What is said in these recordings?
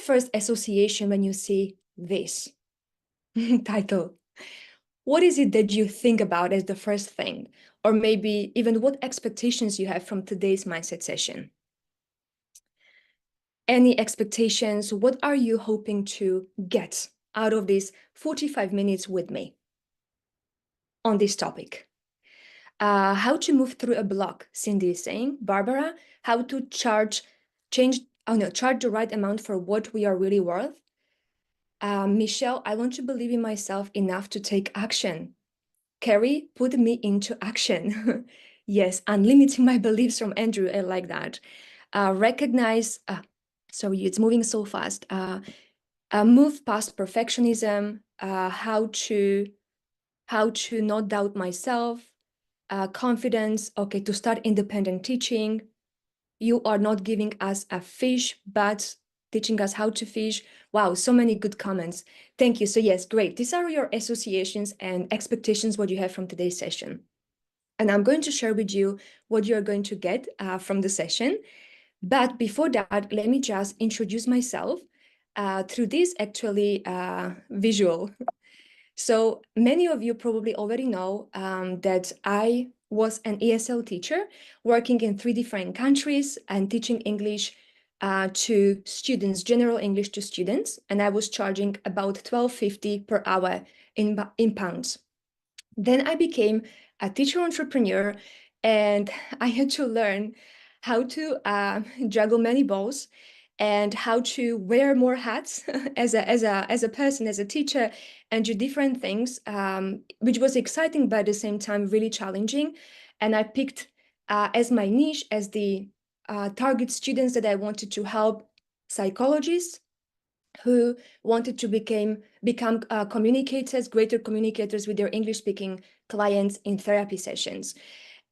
first association when you see this title? What is it that you think about as the first thing? Or maybe even what expectations you have from today's mindset session? Any expectations? What are you hoping to get out of these 45 minutes with me on this topic? How to move through a block, Cindy is saying. Barbara, how to charge the right amount for what we are really worth. Michelle, I want to believe in myself enough to take action. Carrie, put me into action. Yes, unlimiting my beliefs from Andrew, I like that. Sorry, it's moving so fast. Move past perfectionism, how to not doubt myself, confidence, okay, to start independent teaching. You are not giving us a fish, but teaching us how to fish. Wow, so many good comments. Thank you. So yes, great. These are your associations and expectations, what you have from today's session. And I'm going to share with you what you're going to get from the session. But before that, let me just introduce myself through this actually visual. So many of you probably already know that I was an ESL teacher working in 3 different countries and teaching English to students, general English to students. And I was charging about $12.50 per hour in pounds. Then I became a teacher entrepreneur and I had to learn how to juggle many balls and how to wear more hats as a person, as a teacher, and do different things, which was exciting, but at the same time really challenging. And I picked as my niche, as the target students that I wanted to help, psychologists who wanted to become communicators, greater communicators with their English-speaking clients in therapy sessions.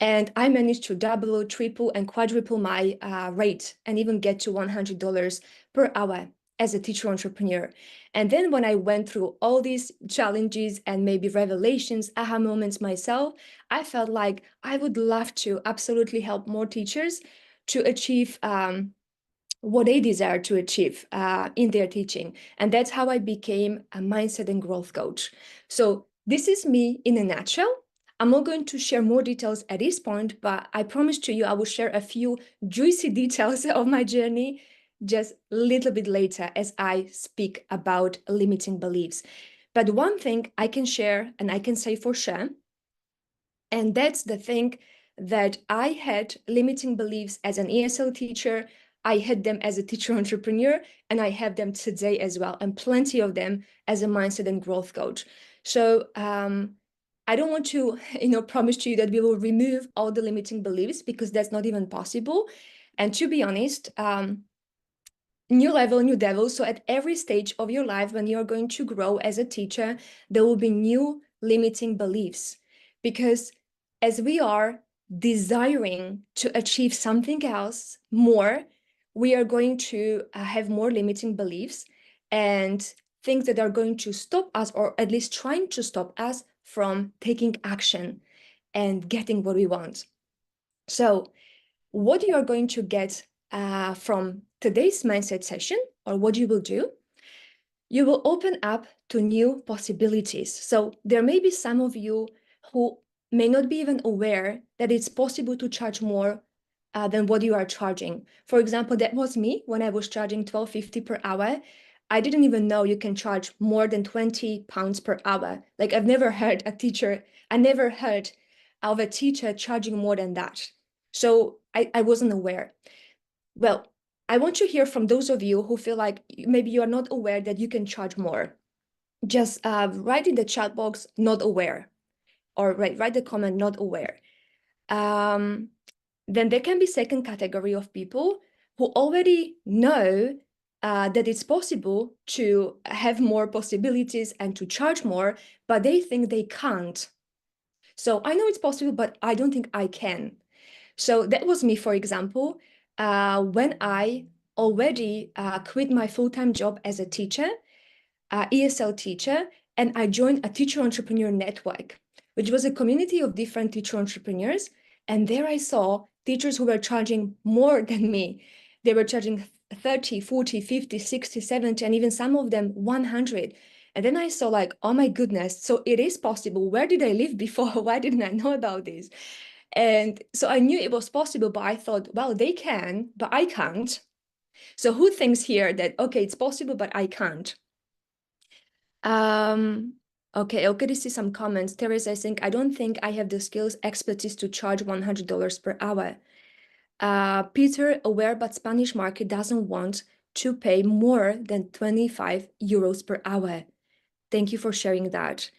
And I managed to double, triple, and quadruple my rate and even get to $100 per hour as a teacher entrepreneur. And then when I went through all these challenges and maybe revelations, aha moments myself, I felt like I would love to absolutely help more teachers to achieve what they desire to achieve in their teaching. And that's how I became a mindset and growth coach. So this is me in a nutshell. I'm not going to share more details at this point, but I promise to you I will share a few juicy details of my journey just a little bit later as I speak about limiting beliefs. But one thing I can share and I can say for sure, and that's the thing that I had limiting beliefs as an ESL teacher. I had them as a teacher entrepreneur, and I have them today as well, and plenty of them as a mindset and growth coach. So I don't want to, promise to you that we will remove all the limiting beliefs because that's not even possible. And to be honest, new level, new devil. So at every stage of your life, when you're going to grow as a teacher, there will be new limiting beliefs because as we are desiring to achieve something else more, we are going to have more limiting beliefs and things that are going to stop us, or at least trying to stop us from taking action and getting what we want. So what you are going to get from today's mindset session, or what you will do, you will open up to new possibilities. So there may be some of you who may not be even aware that it's possible to charge more than what you are charging. For example, that was me when I was charging $12.50 per hour. I didn't even know you can charge more than 20 pounds per hour. Like I never heard of a teacher charging more than that. So I wasn't aware. Well, I want to hear from those of you who feel like maybe you are not aware that you can charge more. Just write in the chat box, not aware, or write the comment, not aware. Then there can be second category of people who already know that it's possible to have more possibilities and to charge more, but they think they can't. So I know it's possible, but I don't think I can. So that was me, for example, when I already quit my full-time job as a teacher, ESL teacher, and I joined a teacher entrepreneur network, which was a community of different teacher entrepreneurs. And there I saw teachers who were charging more than me. They were charging 30, 40, 50, 60, 70, and even some of them 100. And then I saw like, oh my goodness, so it is possible. Where did I live before? Why didn't I know about this? And so I knew it was possible, but I thought, well, they can, but I can't. So who thinks here that, okay, it's possible, but I can't? Okay, to see some comments. Teresa, I don't think I have the skills, expertise to charge $100 per hour. Peter, aware but Spanish market doesn't want to pay more than 25 euros per hour. Thank you for sharing that.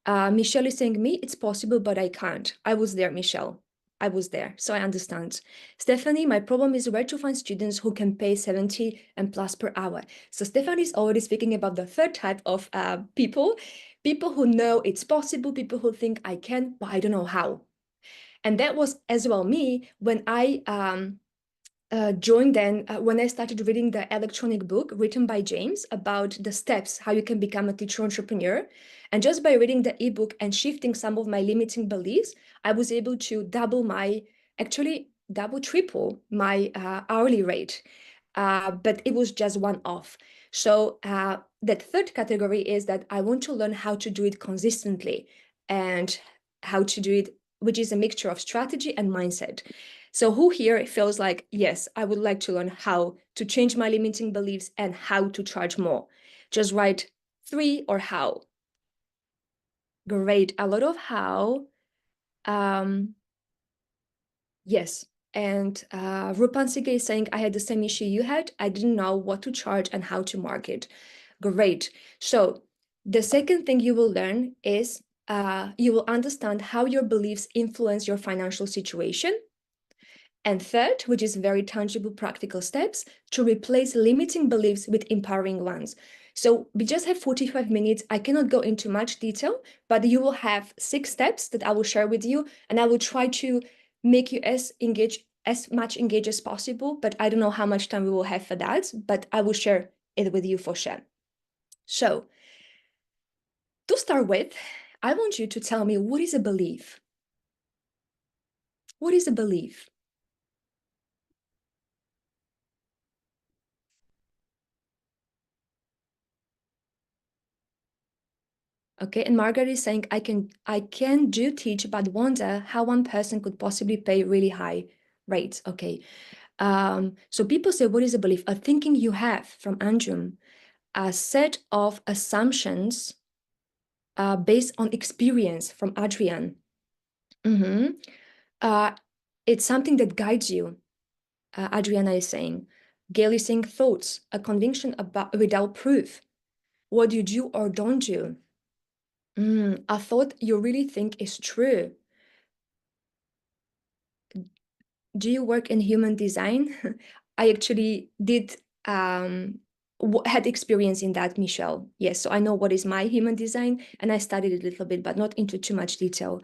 Michelle is saying, me, it's possible, but I can't. I was there, Michelle. I was there, so I understand. Stephanie, my problem is where to find students who can pay 70 and plus per hour. So Stephanie is already speaking about the third type of people who know it's possible, people who think I can, but I don't know how. And that was as well me when I joined then when I started reading the electronic book written by James about the steps, how you can become a teacher entrepreneur. And just by reading the ebook and shifting some of my limiting beliefs, I was able to triple my hourly rate. But it was just one off. So that third category is that I want to learn how to do it consistently and how to do it, which is a mixture of strategy and mindset. So who here feels like, yes, I would like to learn how to change my limiting beliefs and how to charge more? Just write 3 or how. Great, a lot of how. Yes, and Rupan Sige is saying, I had the same issue you had. I didn't know what to charge and how to market. Great. So the second thing you will learn is you will understand how your beliefs influence your financial situation. And third, which is very tangible, practical steps to replace limiting beliefs with empowering ones. So we just have 45 minutes. I cannot go into much detail, but you will have 6 steps that I will share with you, and I will try to make you as much engaged as possible. But I don't know how much time we will have for that, but I will share it with you for sure. So to start with, I want you to tell me, what is a belief? What is a belief? Okay, and Margaret is saying, I can do teach, but wonder how one person could possibly pay really high rates. Okay. So people say, what is a belief? A thinking you have from Anjum, a set of assumptions based on experience from Adrian. It's something that guides you, Adriana is saying. Gail is saying thoughts, a conviction about without proof. What you do or don't do. A thought you really think is true. Do you work in human design? I actually did had experience in that, Michelle. Yes, so I know what is my human design, and I studied it a little bit, but not into too much detail.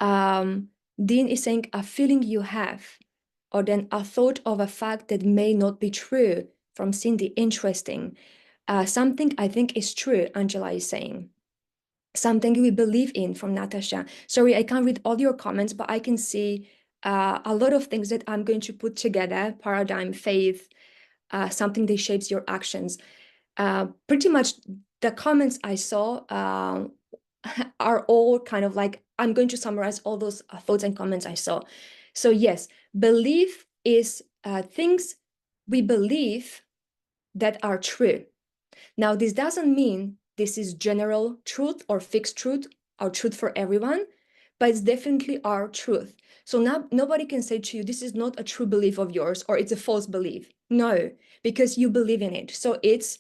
Dean is saying a feeling you have, or then a thought of a fact that may not be true from Cindy. Interesting. Something I think is true, Angela is saying. Something we believe in from Natasha. Sorry, I can't read all your comments, but I can see a lot of things that I'm going to put together: paradigm, faith, something that shapes your actions. Pretty much the comments I saw are all kind of like, I'm going to summarize all those thoughts and comments I saw. So yes, belief is things we believe that are true. Now, this doesn't mean this is general truth or fixed truth or truth for everyone, but it's definitely our truth. So now nobody can say to you, this is not a true belief of yours, or it's a false belief. No, because you believe in it. So it's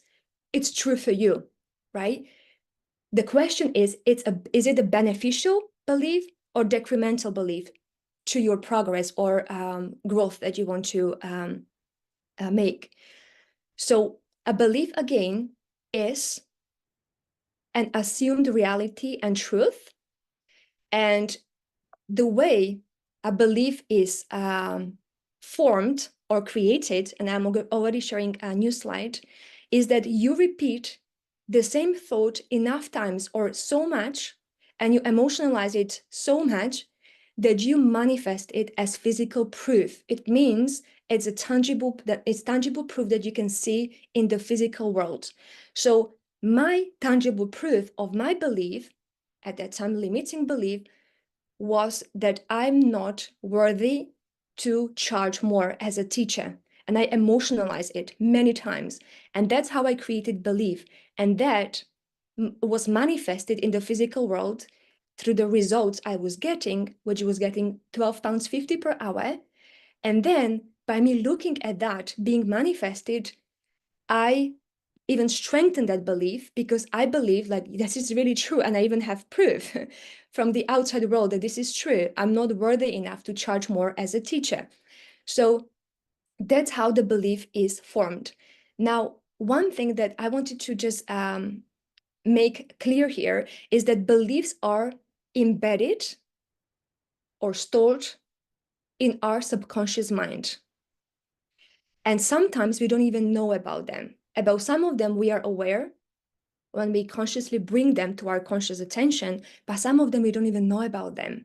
true for you, right? The question is it a beneficial belief or detrimental belief to your progress or growth that you want to make? So a belief, again, is an assumed reality and truth. And the way a belief is formed or created, and I'm already sharing a new slide, is that you repeat the same thought enough times or so much, and you emotionalize it so much that you manifest it as physical proof. It means it's tangible proof that you can see in the physical world. So my tangible proof of my belief, at that time limiting belief, was that I'm not worthy to charge more as a teacher. And I emotionalized it many times. And that's how I created belief. And that was manifested in the physical world through the results I was getting, which was getting £12.50 per hour. And then by me looking at that being manifested, I even strengthened that belief, because I believe like this is really true. And I even have proof from the outside world that this is true. I'm not worthy enough to charge more as a teacher. So that's how the belief is formed. Now, one thing that I wanted to just make clear here is that beliefs are embedded or stored in our subconscious mind. And sometimes we don't even know about them. About some of them we are aware when we consciously bring them to our conscious attention, but some of them we don't even know about them.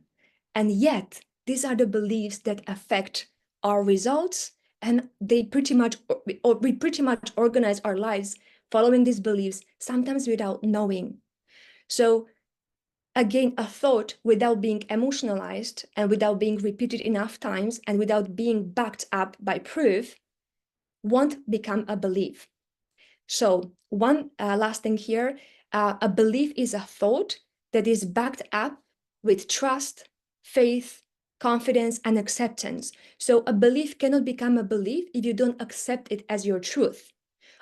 And yet, these are the beliefs that affect our results, and they pretty much, or we pretty much organize our lives following these beliefs, sometimes without knowing. So again, a thought without being emotionalized and without being repeated enough times and without being backed up by proof won't become a belief. So one last thing here, a belief is a thought that is backed up with trust, faith, confidence, and acceptance. So a belief cannot become a belief if you don't accept it as your truth.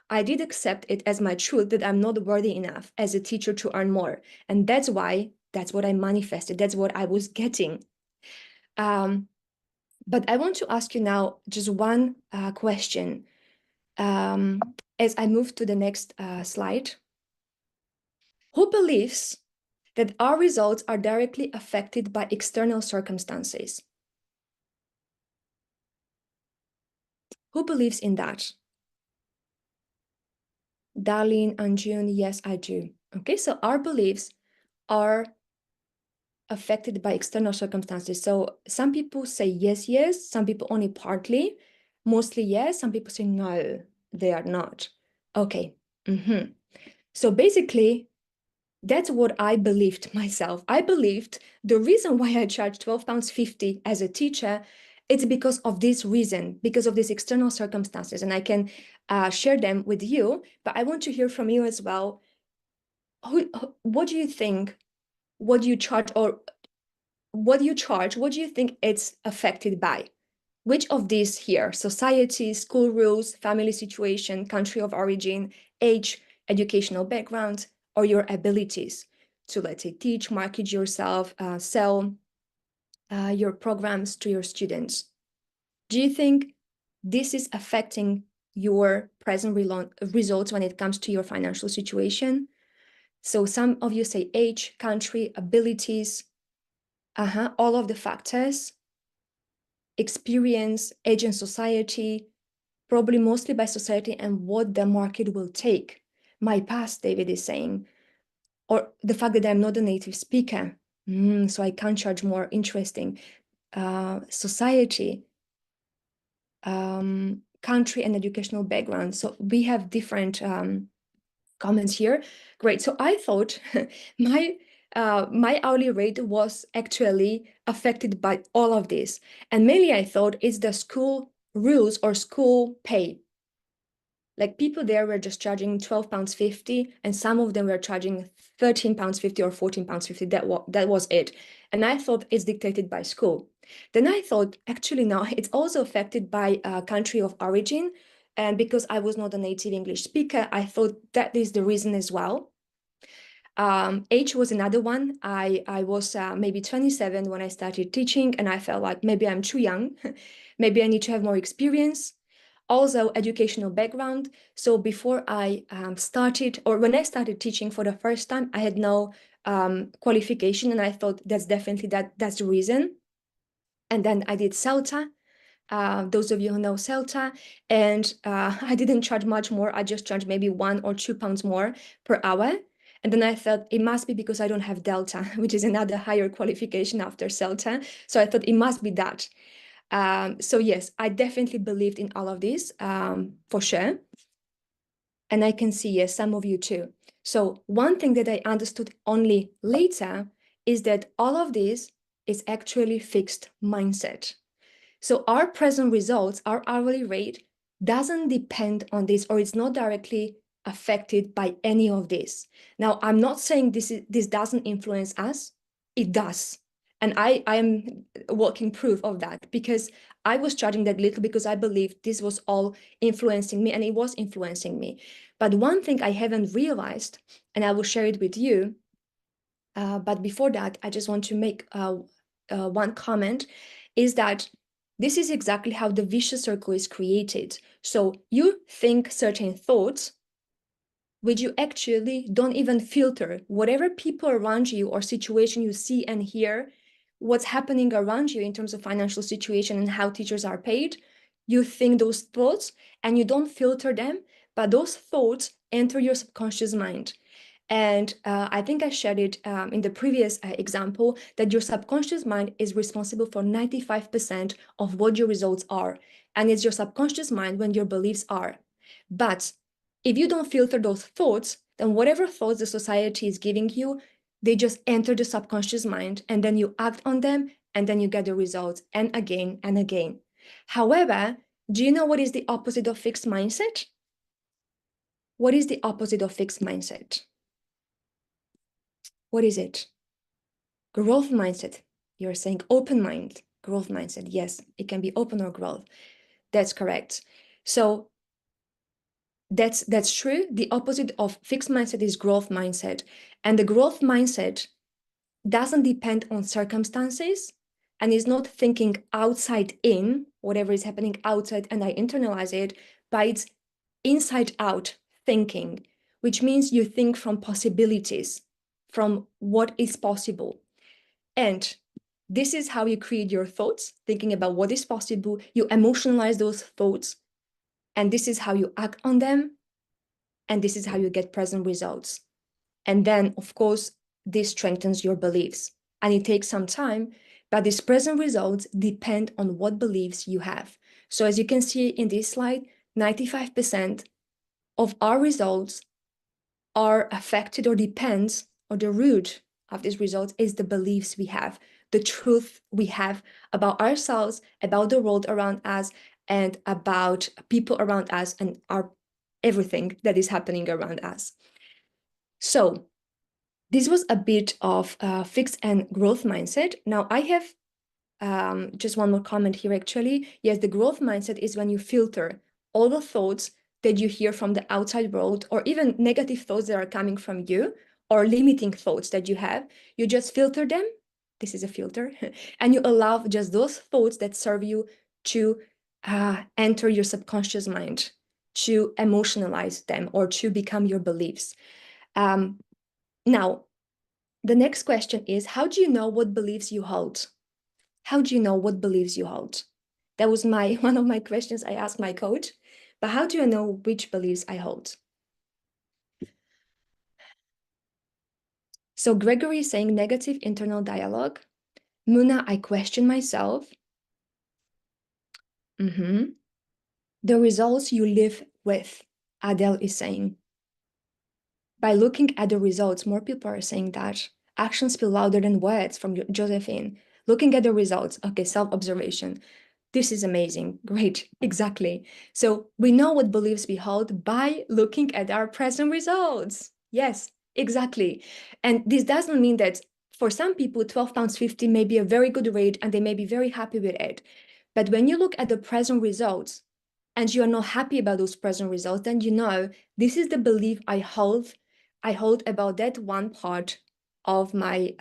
I did accept it as my truth that I'm not worthy enough as a teacher to earn more. And that's why, that's what I manifested. That's what I was getting. But I want to ask you now just one question. As I move to the next slide, who believes that our results are directly affected by external circumstances? Who believes in that? Darlene and June, yes, I do. Okay, so our beliefs are affected by external circumstances. So some people say yes, yes, some people only partly, mostly yes, some people say no, they are not. Okay. So basically, that's what I believed myself. I believed the reason why I charge £12.50 as a teacher, it's because of this reason, because of these external circumstances. And I can share them with you, but I want to hear from you as well. What do you think? What do you charge, or what do you charge? What do you think it's affected by? Which of these here? Society, school rules, family situation, country of origin, age, educational background, or your abilities to, let's say, teach, market yourself, sell your programs to your students. Do you think this is affecting your present results when it comes to your financial situation? So some of you say age, country, abilities, all of the factors, experience, age and society, probably mostly by society and what the market will take. My past, David is saying, or the fact that I'm not a native speaker, so I can't charge more. Interesting. Society, country, and educational background. So we have different comments here. Great. So I thought my hourly rate was actually affected by all of this. And mainly I thought it's the school rules or school pay. Like people there were just charging £12.50, and some of them were charging £13.50 or £14.50. That was it. And I thought it's dictated by school. Then I thought, actually, no, it's also affected by country of origin. And because I was not a native English speaker, I thought that is the reason as well. Age was another one. I was maybe 27 when I started teaching, and I felt like maybe I'm too young. Maybe I need to have more experience. Also, educational background. So before I started, or when I started teaching for the first time, I had no qualification, and I thought that's definitely that's the reason. And then I did CELTA. Those of you who know CELTA, and I didn't charge much more. I just charged maybe £1 or £2 more per hour. And then I thought it must be because I don't have Delta, which is another higher qualification after CELTA. So I thought it must be that. So yes, I definitely believed in all of this, for sure. And I can see, yes, some of you too. So one thing that I understood only later is that all of this is actually fixed mindset. So our present results, our hourly rate doesn't depend on this, or it's not directly affected by any of this. Now, I'm not saying this doesn't influence us. It does. And I am walking proof of that, because I was charging that little because I believed this was all influencing me, and it was influencing me. But one thing I haven't realized, and I will share it with you, but before that, I just want to make one comment, is that this is exactly how the vicious circle is created. So you think certain thoughts, which you actually don't even filter. Whatever people around you or situation you see and hear, what's happening around you in terms of financial situation and how teachers are paid, you think those thoughts and you don't filter them, but those thoughts enter your subconscious mind. And I think I shared it in the previous example, that your subconscious mind is responsible for 95% of what your results are. And it's your subconscious mind when your beliefs are. But if you don't filter those thoughts, then whatever thoughts the society is giving you, they just enter the subconscious mind, and then you act on them, and then you get the results, and again and again. However, do you know what is the opposite of fixed mindset? What is the opposite of fixed mindset? What is it? Growth mindset. You're saying open mind, growth mindset. Yes, it can be open or growth. That's correct. So that's true. The opposite of fixed mindset is growth mindset. And the growth mindset doesn't depend on circumstances and is not thinking outside in, whatever is happening outside, and I internalize it, but it's inside out thinking, which means you think from possibilities, from what is possible. And this is how you create your thoughts, thinking about what is possible. You emotionalize those thoughts, and this is how you act on them. And this is how you get present results. And then, of course, this strengthens your beliefs. And it takes some time, but these present results depend on what beliefs you have. So as you can see in this slide, 95% of our results are affected or depends, or the root of these results is the beliefs we have, the truth we have about ourselves, about the world around us, and about people around us, and our everything that is happening around us. So this was a bit of fixed and growth mindset. Now I have just one more comment here, actually. Yes, the growth mindset is when you filter all the thoughts that you hear from the outside world, or even negative thoughts that are coming from you, or limiting thoughts that you have. You just filter them. This is a filter. And you allow just those thoughts that serve you to enter your subconscious mind, to emotionalize them, or to become your beliefs. Now, the next question is, how do you know what beliefs you hold? How do you know what beliefs you hold? That was one of my questions I asked my coach. But how do you know which beliefs I hold? So Gregory is saying negative internal dialogue. Muna, I question myself. The results you live with, Adele is saying. By looking at the results, more people are saying that. Actions speak louder than words, from Josephine. Looking at the results, okay, self-observation. This is amazing. Great. Exactly. So we know what beliefs we hold by looking at our present results. Yes, exactly. And this doesn't mean that for some people, £12.50 may be a very good rate and they may be very happy with it. But when you look at the present results and you are not happy about those present results, then you know this is the belief I hold about that one part of my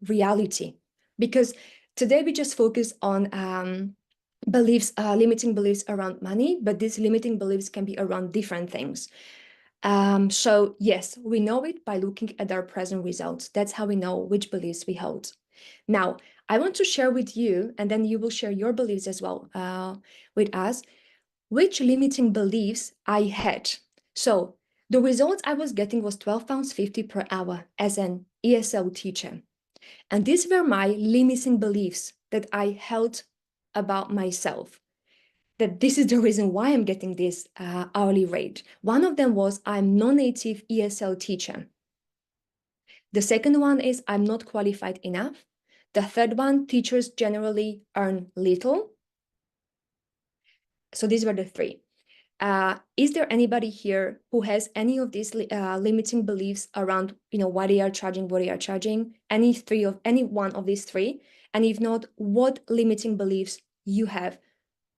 reality. Because today we just focus on beliefs, limiting beliefs around money, but these limiting beliefs can be around different things. So yes, we know it by looking at our present results. That's how we know which beliefs we hold. Now, I want to share with you, and then you will share your beliefs as well with us, which limiting beliefs I had. So The results I was getting was £12.50 per hour as an ESL teacher. And these were my limiting beliefs that I held about myself, that this is the reason why I'm getting this hourly rate. One of them was I'm non-native ESL teacher. The second one is I'm not qualified enough. The third one, teachers generally earn little. So these were the three. Is there anybody here who has any of these limiting beliefs around, why they are charging, what they are charging? Any one of these three? And if not, what limiting beliefs you have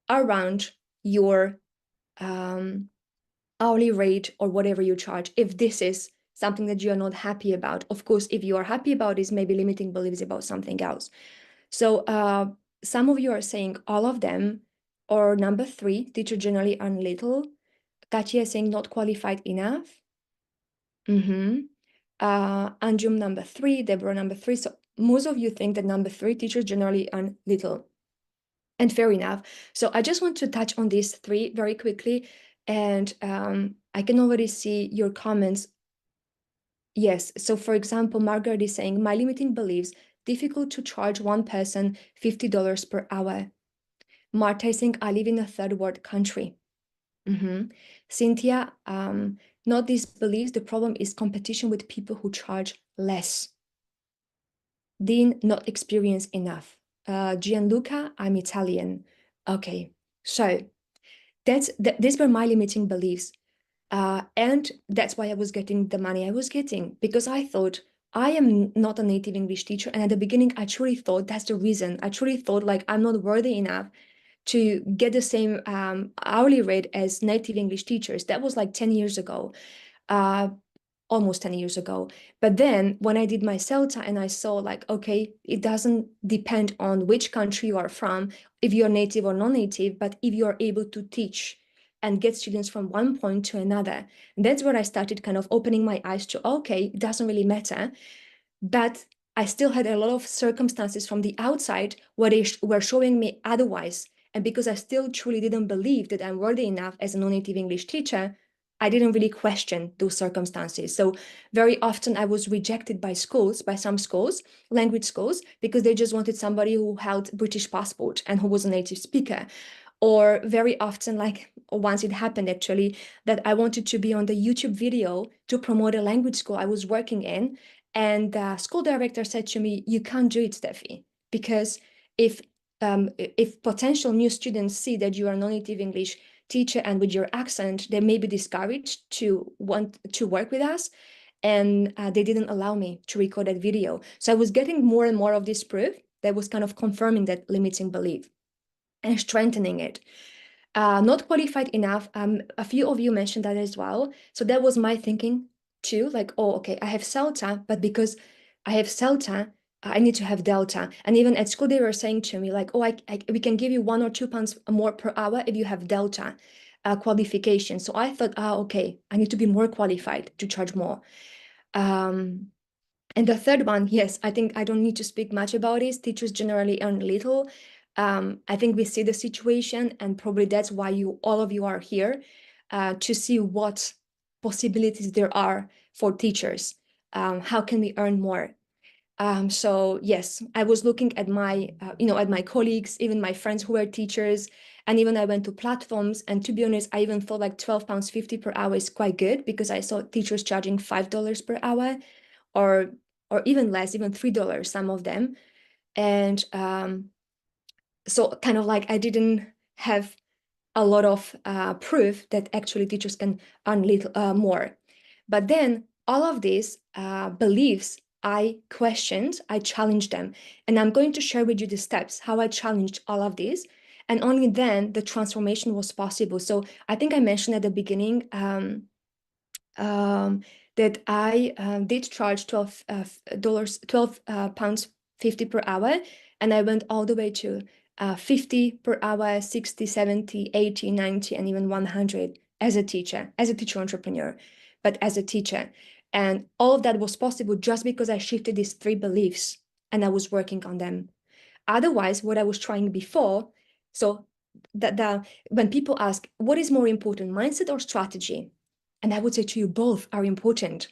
around your hourly rate or whatever you charge, if this is something that you are not happy about. Of course, if you are happy about this, maybe limiting beliefs about something else. So some of you are saying all of them, or number three, teacher generally earn little. Katia is saying not qualified enough. Anjum number three, Deborah number three. So most of you think that number three, teachers generally earn little. And fair enough. So I just want to touch on these three very quickly. And I can already see your comments. Yes. So for example, Margaret is saying, my limiting beliefs, difficult to charge one person $50 per hour. Marta is saying, I live in a third world country. Cynthia, not these beliefs. The problem is competition with people who charge less. Dean, not experienced enough. Gianluca, I'm Italian. Okay, so these were my limiting beliefs. And that's why I was getting the money I was getting, because I thought I am not a native English teacher. And at the beginning, I truly thought that's the reason. I truly thought like I'm not worthy enough to get the same hourly rate as native English teachers. That was like 10 years ago. Almost 10 years ago. But then when I did my CELTA and I saw like, okay, it doesn't depend on which country you are from, if you're native or non-native, but if you are able to teach and get students from one point to another. That's where I started kind of opening my eyes to, okay, it doesn't really matter. But I still had a lot of circumstances from the outside where they were showing me otherwise. And because I still truly didn't believe that I'm worthy enough as a non-native English teacher, I didn't really question those circumstances. So very often I was rejected by schools, by some schools, language schools, because they just wanted somebody who held British passport and who was a native speaker. Or very often, like once it happened actually, that I wanted to be on the YouTube video to promote a language school I was working in. And the school director said to me, you can't do it, Steffi, because if potential new students see that you are a non-native English teacher and with your accent, they may be discouraged to want to work with us. And they didn't allow me to record that video. So I was getting more and more of this proof that was kind of confirming that limiting belief and strengthening it. Not qualified enough. A few of you mentioned that as well. So that was my thinking too. Like, oh, okay, I have CELTA, but because I have CELTA, I need to have Delta. And even at school, they were saying to me like, oh, we can give you £1 or £2 more per hour if you have Delta qualification. So I thought, okay, I need to be more qualified to charge more. And the third one, yes, I think I don't need to speak much about it. Teachers generally earn little. I think we see the situation, and probably that's why all of you are here to see what possibilities there are for teachers. How can we earn more? So yes, I was looking at at my colleagues, even my friends who were teachers, and even I went to platforms. And to be honest, I even thought like £12.50 per hour is quite good, because I saw teachers charging $5 per hour, or even less, even $3, some of them. And so kind of like I didn't have a lot of proof that actually teachers can earn little more. But then all of these beliefs, I questioned, I challenged them. And I'm going to share with you the steps, how I challenged all of these. And only then the transformation was possible. So I think I mentioned at the beginning that I did charge £12 50 per hour, and I went all the way to 50 per hour, 60, 70, 80, 90, and even 100 as a teacher entrepreneur, but as a teacher. And all of that was possible just because I shifted these three beliefs and I was working on them. Otherwise, what I was trying before, so when people ask, what is more important, mindset or strategy? And I would say to you, both are important,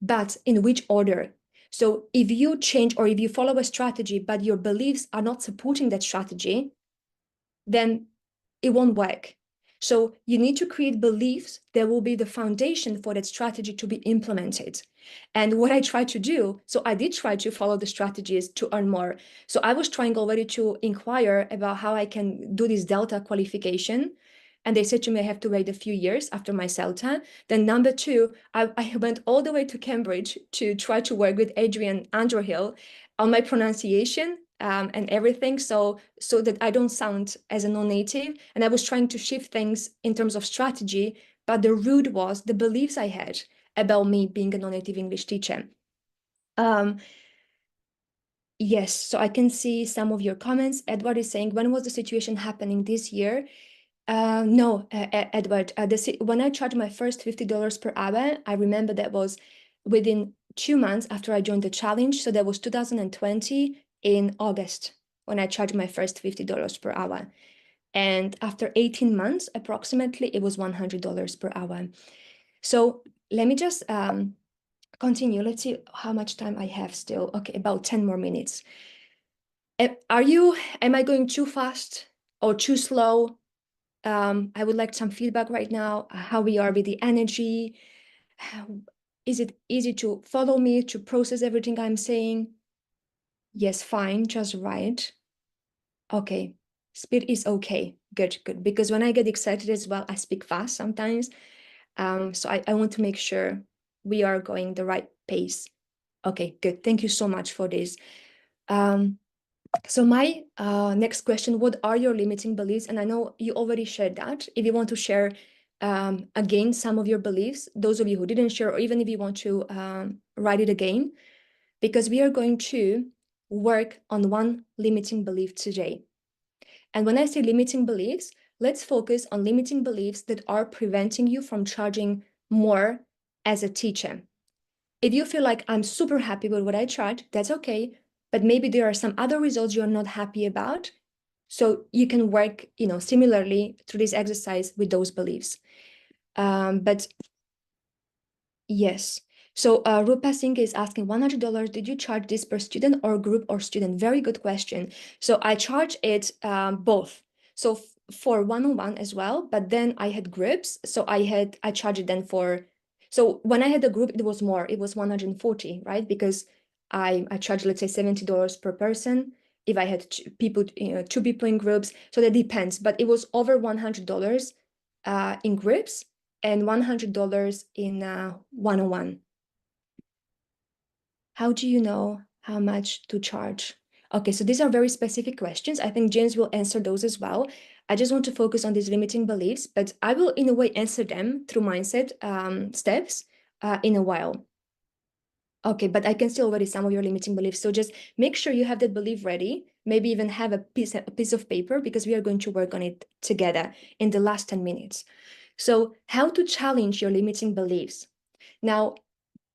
but in which order? So if you change or if you follow a strategy, but your beliefs are not supporting that strategy, then it won't work. So you need to create beliefs that will be the foundation for that strategy to be implemented. And what I try to do, so I did try to follow the strategies to earn more. So I was trying already to inquire about how I can do this Delta qualification. And they said to me, I have to wait a few years after my CELTA. Then number two, I went all the way to Cambridge to try to work with Adrian Underhill on my pronunciation and everything, so that I don't sound as a non-native. And I was trying to shift things in terms of strategy, but the root was the beliefs I had about me being a non-native English teacher. Yes, so I can see some of your comments. Edward is saying, when was the situation happening this year? No, Edward, when I charged my first $50 per hour, I remember that was within 2 months after I joined the challenge. So that was 2020 in August when I charged my first $50 per hour. And after 18 months, approximately, it was $100 per hour. So let me just continue. Let's see how much time I have still. Okay, about 10 more minutes. Am I going too fast or too slow? I would like some feedback right now, how we are with the energy. Is it easy to follow me, to process everything I'm saying? Yes, fine, just right. Okay, speed is okay. Good, good. Because when I get excited as well, I speak fast sometimes. So I want to make sure we are going the right pace. Okay, good. Thank you so much for this. So my next question, what are your limiting beliefs? And I know you already shared that. If you want to share again some of your beliefs, those of you who didn't share, or even if you want to write it again, because we are going to work on one limiting belief today. And when I say limiting beliefs, let's focus on limiting beliefs that are preventing you from charging more as a teacher. If you feel like I'm super happy with what I charge, that's okay. But maybe there are some other results you're not happy about. So you can work, similarly through this exercise with those beliefs. But yes. So Rupa Singh is asking $100. Did you charge this per student or group or student? Very good question. So I charge it both. So for one-on-one as well, but then I had groups. So I charged it then for. So when I had a group, it was more. It was 140, right? Because I charged, let's say, $70 per person. If I had two people in groups, so that depends. But it was over $100 in groups and $100 in one-on-one. How do you know how much to charge? Okay, so these are very specific questions. I think James will answer those as well. I just want to focus on these limiting beliefs, but I will, in a way, answer them through mindset steps in a while. Okay, but I can see already some of your limiting beliefs. So just make sure you have that belief ready. Maybe even have a piece of paper, because we are going to work on it together in the last 10 minutes. So how to challenge your limiting beliefs. Now,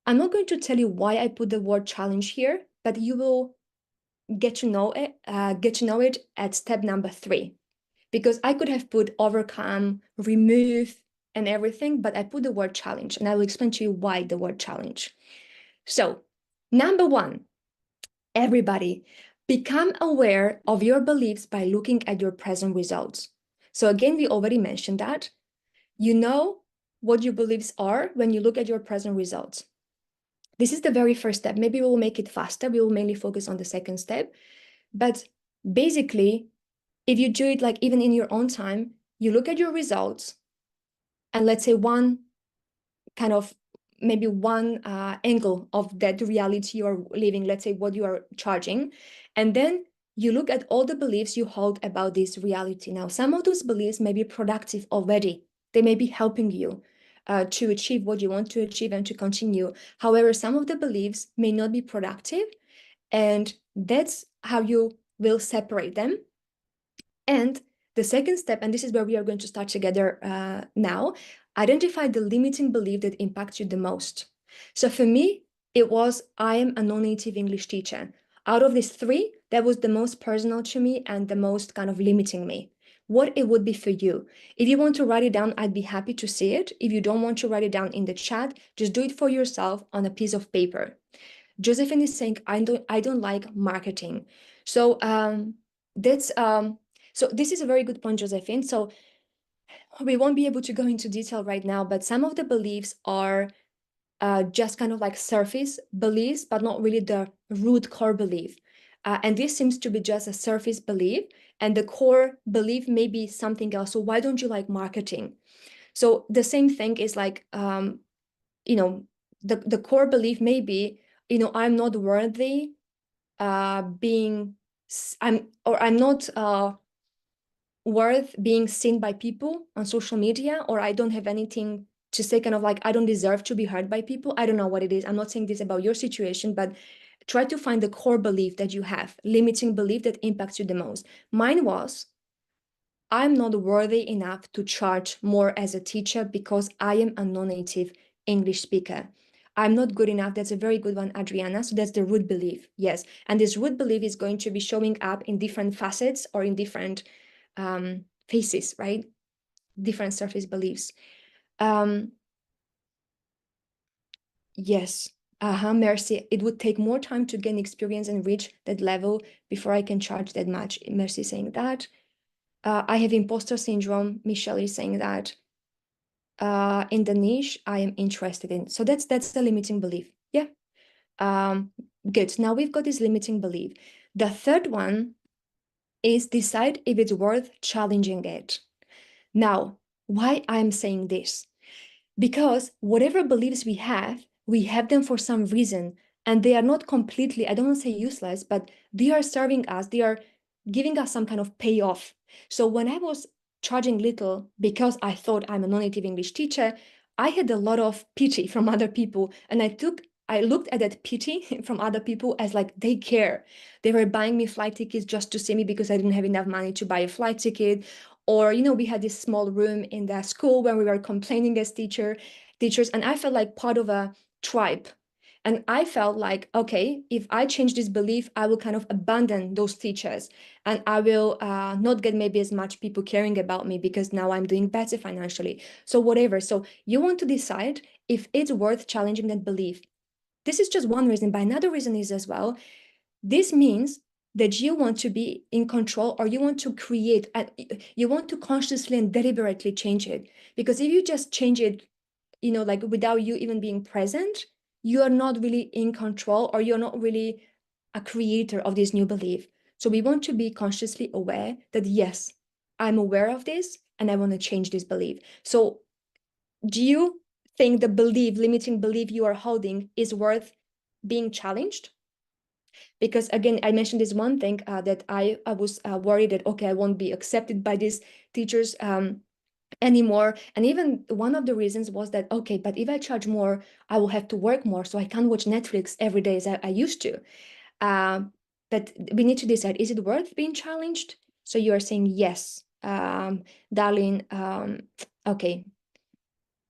I'm not going to tell you why I put the word challenge here, but you will get to know it at step number 3. Because I could have put overcome, remove, and everything, but I put the word challenge, and I will explain to you why the word challenge. So, number 1, everybody, become aware of your beliefs by looking at your present results. So again, we already mentioned that. You know what your beliefs are when you look at your present results. This is the very first step. Maybe we'll make it faster. We will mainly focus on the second step. But basically, if you do it like even in your own time, you look at your results and let's say one angle of that reality you are living, let's say what you are charging. And then you look at all the beliefs you hold about this reality. Now, some of those beliefs may be productive already. They may be helping you to achieve what you want to achieve and to continue. However, some of the beliefs may not be productive, and that's how you will separate them. And the second step, and this is where we are going to start together now, identify the limiting belief that impacts you the most. So for me, it was, I am a non-native English teacher. Out of these 3, that was the most personal to me and the most kind of limiting me. what it would be for you. If you want to write it down, I'd be happy to see it. If you don't want to write it down in the chat, just do it for yourself on a piece of paper. Josephine is saying, I don't like marketing. So so this is a very good point, Josephine. So we won't be able to go into detail right now, but some of the beliefs are just kind of like surface beliefs, but not really the root core belief. And this seems to be just a surface belief, and the core belief may be something else. So why don't you like marketing? So the same thing is like, you know, the core belief may be, you know, I'm not worthy I'm not worth being seen by people on social media, or I don't have anything to say, kind of like I don't deserve to be heard by people. I don't know what it is. I'm not saying this about your situation, but try to find the core belief that you have, limiting belief that impacts you the most. Mine was, I'm not worthy enough to charge more as a teacher because I am a non-native English speaker. I'm not good enough. That's a very good one, Adriana. So that's the root belief. Yes. And this root belief is going to be showing up in different facets or in different faces, right? Different surface beliefs. Yes. Mercy. It would take more time to gain experience and reach that level before I can charge that much. Mercy saying that. I have imposter syndrome. Michelle is saying that. In the niche I am interested in. So that's the limiting belief. Yeah. Good. Now we've got this limiting belief. The third one is decide if it's worth challenging it. Now, why I'm saying this? Because whatever beliefs we have them for some reason, and they are not completely, I don't want to say useless, but they are serving us, they are giving us some kind of payoff. So when I was charging little because I thought I'm a non-native English teacher, I had a lot of pity from other people, and I looked at that pity from other people as like they care. They were buying me flight tickets just to see me because I didn't have enough money to buy a flight ticket. Or, you know, we had this small room in the school where we were complaining as teachers, and I felt like part of a tribe. And I felt like, okay, if I change this belief, I will kind of abandon those teachers, and I will not get maybe as much people caring about me because now I'm doing better financially. So whatever. So you want to decide if it's worth challenging that belief. This is just one reason, but another reason is as well, this means that you want to be in control, or you want to create, you want to consciously and deliberately change it. Because if you just change it, you know, like without you even being present, you are not really in control, or you're not really a creator of this new belief. So we want to be consciously aware that, yes, I'm aware of this and I want to change this belief. So do you think the limiting belief you are holding is worth being challenged? Because again, I mentioned this one thing that I was worried that, okay, I won't be accepted by these teachers anymore. And even one of the reasons was that, okay, but if I charge more, I will have to work more, so I can't watch Netflix every day as I used to. But we need to decide, is it worth being challenged? So you are saying yes, Darlene. Okay,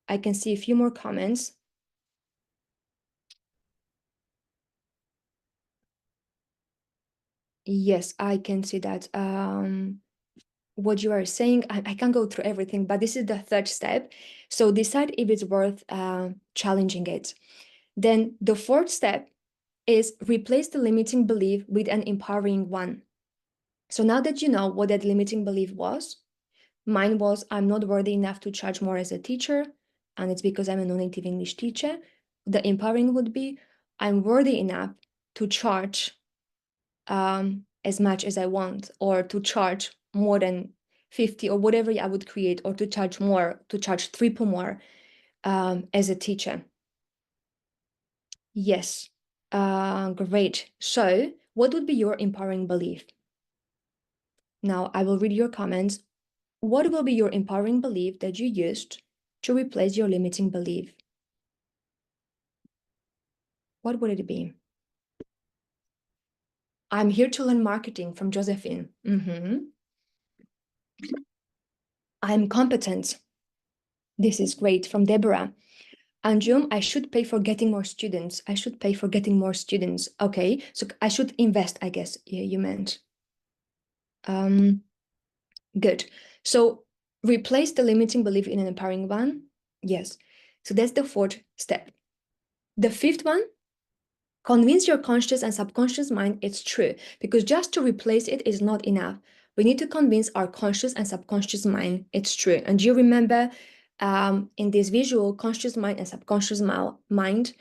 I can see a few more comments. Yes, I can see that. What you are saying, I can't go through everything, but this is the third step. So decide if it's worth challenging it. Then the fourth step is replace the limiting belief with an empowering one. So now that you know what that limiting belief was, mine was, I'm not worthy enough to charge more as a teacher, and it's because I'm a non-native English teacher. The empowering would be, I'm worthy enough to charge as much as I want, or to charge more than 50 or whatever I would create, or to charge more, to charge triple more as a teacher. Yes, great. So what would be your empowering belief? Now I will read your comments. What will be your empowering belief that you used to replace your limiting belief? What would it be? I'm here to learn marketing from Josephine. I'm competent. This is great from Deborah. Anjum, I should pay for getting more students. I should pay for getting more students. Okay, so I should invest, I guess you meant. Good. So replace the limiting belief in an empowering one. Yes. So that's the fourth step. The fifth one, convince your conscious and subconscious mind it's true, because just to replace it is not enough. We need to convince our conscious and subconscious mind it's true. And you remember in this visual, conscious mind and subconscious mind,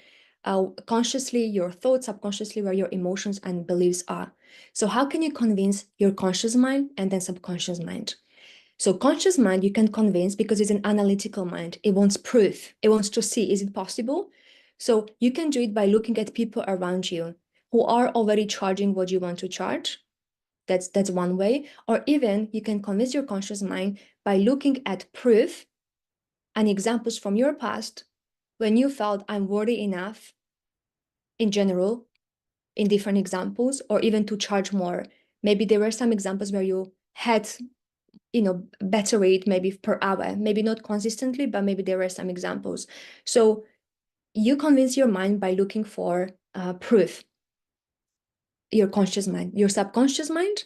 consciously your thoughts, subconsciously where your emotions and beliefs are. So how can you convince your conscious mind and then subconscious mind? So conscious mind, you can convince because it's an analytical mind. It wants proof. It wants to see, is it possible? So you can do it by looking at people around you who are already charging what you want to charge. That's one way. Or even you can convince your conscious mind by looking at proof and examples from your past when you felt I'm worthy enough in general, in different examples, or even to charge more. Maybe there were some examples where you had better rate maybe per hour, maybe not consistently, but maybe there were some examples. So you convince your mind by looking for proof. Your conscious mind, your subconscious mind,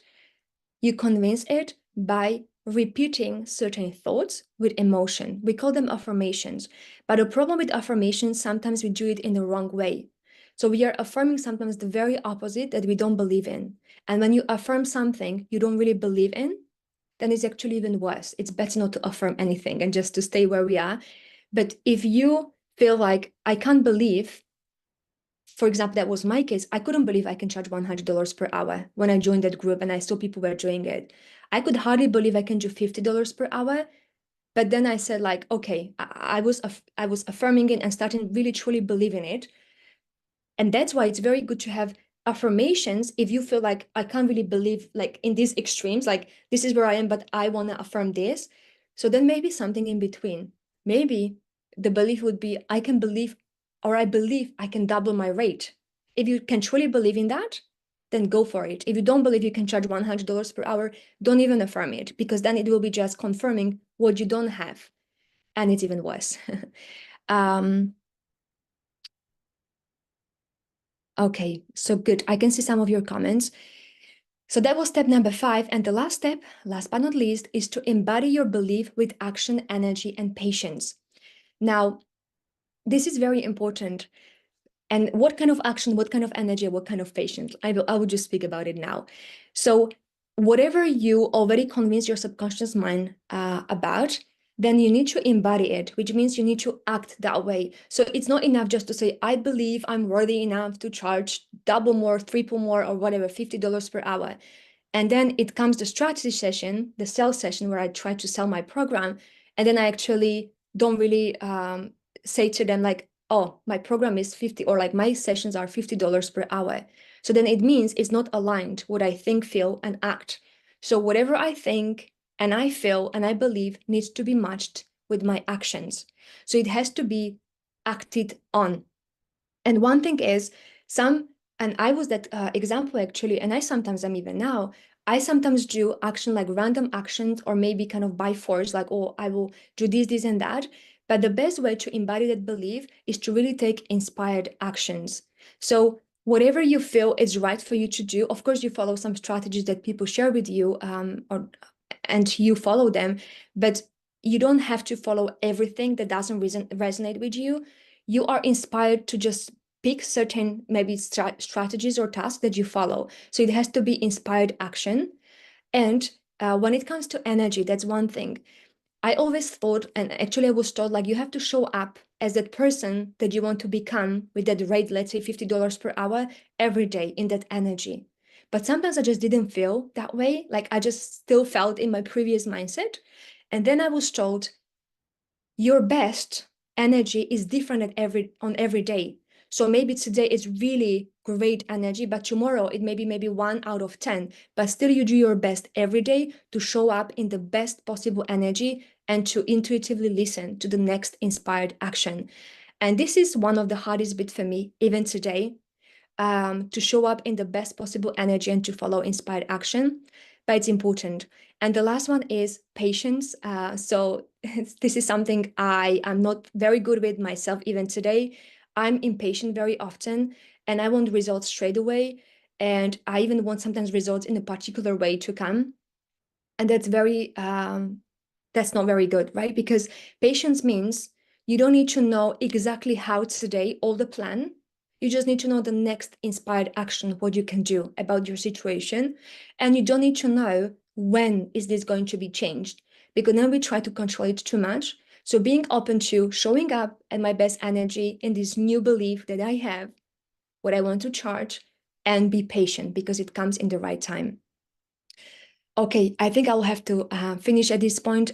you convince it by repeating certain thoughts with emotion. We call them affirmations. But the problem with affirmations, sometimes we do it in the wrong way. So we are affirming sometimes the very opposite that we don't believe in. And when you affirm something you don't really believe in, then it's actually even worse. It's better not to affirm anything and just to stay where we are. But if you feel like, I can't believe, for example, that was my case, I couldn't believe I can charge $100 per hour when I joined that group and I saw people were doing it. I could hardly believe I can do $50 per hour. But then I said, like, okay, I was affirming it and starting really truly believing it. And that's why it's very good to have affirmations if you feel like I can't really believe like in these extremes, like this is where I am, but I want to affirm this. So then maybe something in between. Maybe the belief would be I can believe, or I believe I can double my rate. If you can truly believe in that, then go for it. If you don't believe you can charge $100 per hour, don't even affirm it, because then it will be just confirming what you don't have. And it's even worse. Okay, so good. I can see some of your comments. So that was step number 5. And the last step, last but not least, is to embody your belief with action, energy, and patience. Now, this is very important. And what kind of action, what kind of energy, what kind of patience? I will just speak about it now. So whatever you already convince your subconscious mind about, then you need to embody it, which means you need to act that way. So it's not enough just to say, I believe I'm worthy enough to charge double more, triple more, or whatever, $50 per hour. And then it comes the strategy session, the sales session, where I try to sell my program. And then I actually don't really say to them like, oh, my program is 50, or like my sessions are $50 per hour. So then it means it's not aligned what I think, feel, and act. So whatever I think and I feel and I believe needs to be matched with my actions. So it has to be acted on. And one thing is and I was that example actually, and I sometimes am even now, I sometimes do action like random actions or maybe kind of by force, like, oh, I will do this, and that. But the best way to embody that belief is to really take inspired actions. So whatever you feel is right for you to do, of course, you follow some strategies that people share with you, and you follow them, but you don't have to follow everything that doesn't resonate with you. You are inspired to just pick certain maybe strategies or tasks that you follow. So it has to be inspired action. And when it comes to energy, that's one thing. I always thought, and actually I was told, like, you have to show up as that person that you want to become with that rate, let's say $50 per hour every day in that energy. But sometimes I just didn't feel that way. Like I just still felt in my previous mindset. And then I was told, your best energy is different on every day. So maybe today it's really great energy, but tomorrow it may be maybe 1 out of 10. But still, you do your best every day to show up in the best possible energy and to intuitively listen to the next inspired action. And this is one of the hardest bits for me, even today, to show up in the best possible energy and to follow inspired action. But it's important. And the last one is patience. So this is something I am not very good with myself even today. I'm impatient very often and I want results straight away. And I even want sometimes results in a particular way to come. And that's very that's not very good, right? Because patience means you don't need to know exactly how today, all the plan. You just need to know the next inspired action, what you can do about your situation. And you don't need to know when is this going to be changed, because then we try to control it too much. So being open to showing up at my best energy in this new belief that I have, what I want to charge, and be patient because it comes in the right time. Okay, I think I'll have to finish at this point.